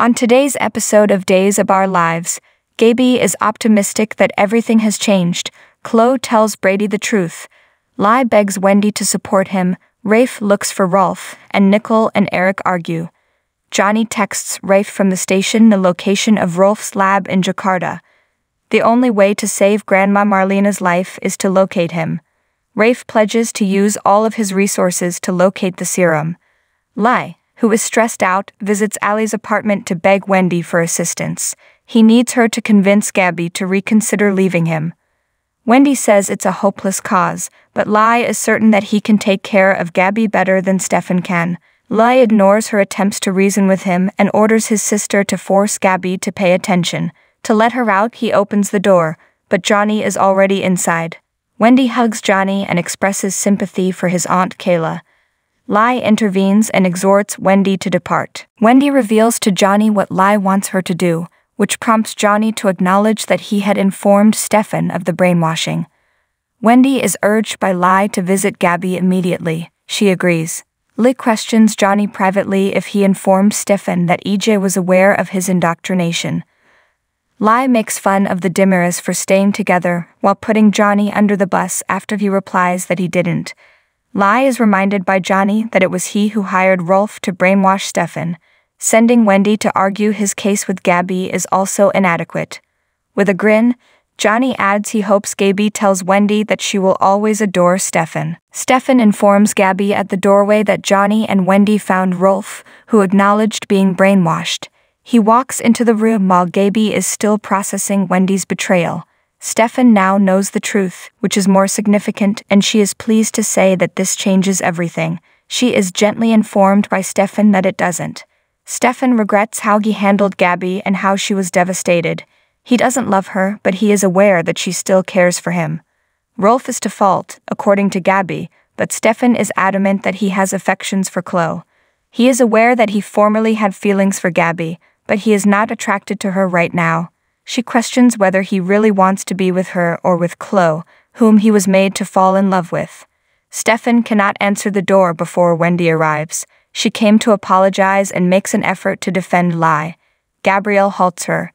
On today's episode of Days of Our Lives, Gabi is optimistic that everything has changed. Chloe tells Brady the truth. Lai begs Wendy to support him. Rafe looks for Rolf, and Nicole and Eric argue. Johnny texts Rafe from the station the location of Rolf's lab in Jakarta. The only way to save Grandma Marlena's life is to locate him. Rafe pledges to use all of his resources to locate the serum. Lai, who is stressed out, visits Ali's apartment to beg Wendy for assistance. He needs her to convince Gabi to reconsider leaving him. Wendy says it's a hopeless cause, but Lai is certain that he can take care of Gabi better than Stefan can. Lai ignores her attempts to reason with him and orders his sister to force Gabi to pay attention. To let her out, he opens the door, but Johnny is already inside. Wendy hugs Johnny and expresses sympathy for his aunt Kayla. Lai intervenes and exhorts Wendy to depart. Wendy reveals to Johnny what Lai wants her to do, which prompts Johnny to acknowledge that he had informed Stefan of the brainwashing. Wendy is urged by Lai to visit Gabi immediately. She agrees. Lai questions Johnny privately if he informed Stefan that EJ was aware of his indoctrination. Lai makes fun of the Demiras for staying together while putting Johnny under the bus after he replies that he didn't. Lai is reminded by Johnny that it was he who hired Rolf to brainwash Stefan. Sending Wendy to argue his case with Gabi is also inadequate. With a grin, Johnny adds he hopes Gabi tells Wendy that she will always adore Stefan. Stefan informs Gabi at the doorway that Johnny and Wendy found Rolf, who acknowledged being brainwashed. He walks into the room while Gabi is still processing Wendy's betrayal. Stefan now knows the truth, which is more significant, and she is pleased to say that this changes everything. She is gently informed by Stefan that it doesn't. Stefan regrets how he handled Gabi and how she was devastated. He doesn't love her, but he is aware that she still cares for him. Rolf is to fault, according to Gabi, but Stefan is adamant that he has affections for Chloe. He is aware that he formerly had feelings for Gabi, but he is not attracted to her right now. She questions whether he really wants to be with her or with Chloe, whom he was made to fall in love with. Stefan cannot answer the door before Wendy arrives. She came to apologize and makes an effort to defend Lai. Gabrielle halts her.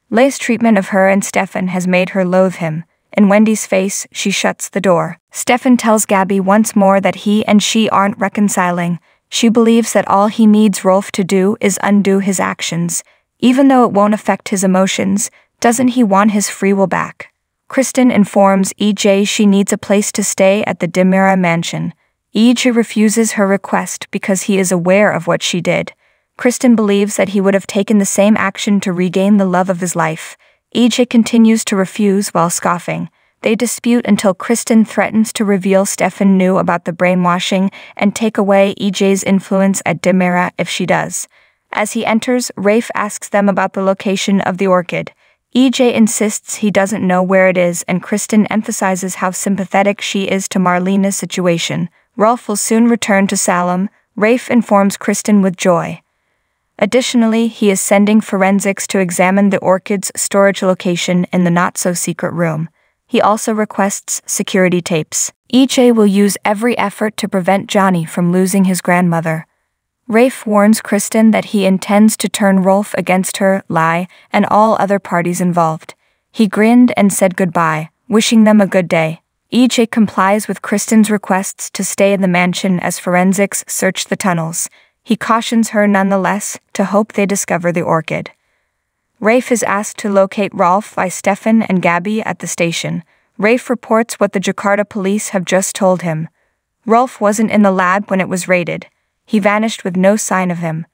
Lai's treatment of her and Stefan has made her loathe him. In Wendy's face, she shuts the door. Stefan tells Gabi once more that he and she aren't reconciling. She believes that all he needs Rolf to do is undo his actions. Even though it won't affect his emotions, doesn't he want his free will back? Kristen informs EJ she needs a place to stay at the Demira mansion. EJ refuses her request because he is aware of what she did. Kristen believes that he would have taken the same action to regain the love of his life. EJ continues to refuse while scoffing. They dispute until Kristen threatens to reveal Stefan knew about the brainwashing and take away EJ's influence at Demira if she does. As he enters, Rafe asks them about the location of the orchid. EJ insists he doesn't know where it is, and Kristen emphasizes how sympathetic she is to Marlena's situation. Rolf will soon return to Salem. Rafe informs Kristen with joy. Additionally, he is sending forensics to examine the orchid's storage location in the not-so-secret room. He also requests security tapes. EJ will use every effort to prevent Johnny from losing his grandmother. Rafe warns Kristen that he intends to turn Rolf against her, Lai, and all other parties involved. He grinned and said goodbye, wishing them a good day. EJ complies with Kristen's requests to stay in the mansion as forensics search the tunnels. He cautions her nonetheless to hope they discover the orchid. Rafe is asked to locate Rolf by Stefan and Gabi at the station. Rafe reports what the Jakarta police have just told him. Rolf wasn't in the lab when it was raided. He vanished with no sign of him.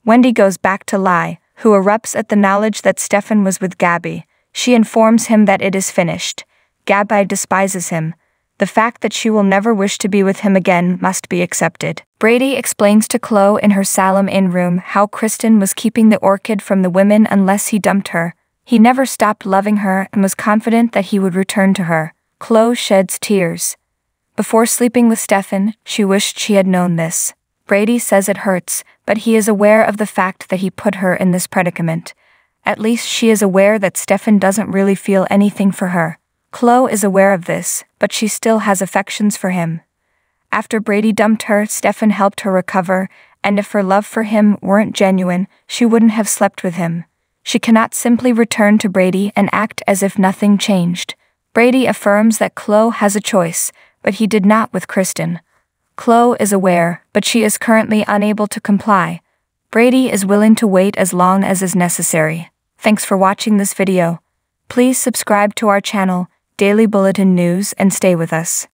Wendy goes back to Lai, who erupts at the knowledge that Stefan was with Gabi. She informs him that it is finished. Gabi despises him. The fact that she will never wish to be with him again must be accepted. Brady explains to Chloe in her Salem Inn room how Kristen was keeping the orchid from the women unless he dumped her. He never stopped loving her and was confident that he would return to her. Chloe sheds tears. Before sleeping with Stefan, she wished she had known this. Brady says it hurts, but he is aware of the fact that he put her in this predicament. At least she is aware that Stefan doesn't really feel anything for her. Chloe is aware of this, but she still has affections for him. After Brady dumped her, Stefan helped her recover, and if her love for him weren't genuine, she wouldn't have slept with him. She cannot simply return to Brady and act as if nothing changed. Brady affirms that Chloe has a choice, but he did not with Kristen. Chloe is aware, but she is currently unable to comply. Brady is willing to wait as long as is necessary. Thanks for watching this video. Please subscribe to our channel, Daily Bulletin News, and stay with us.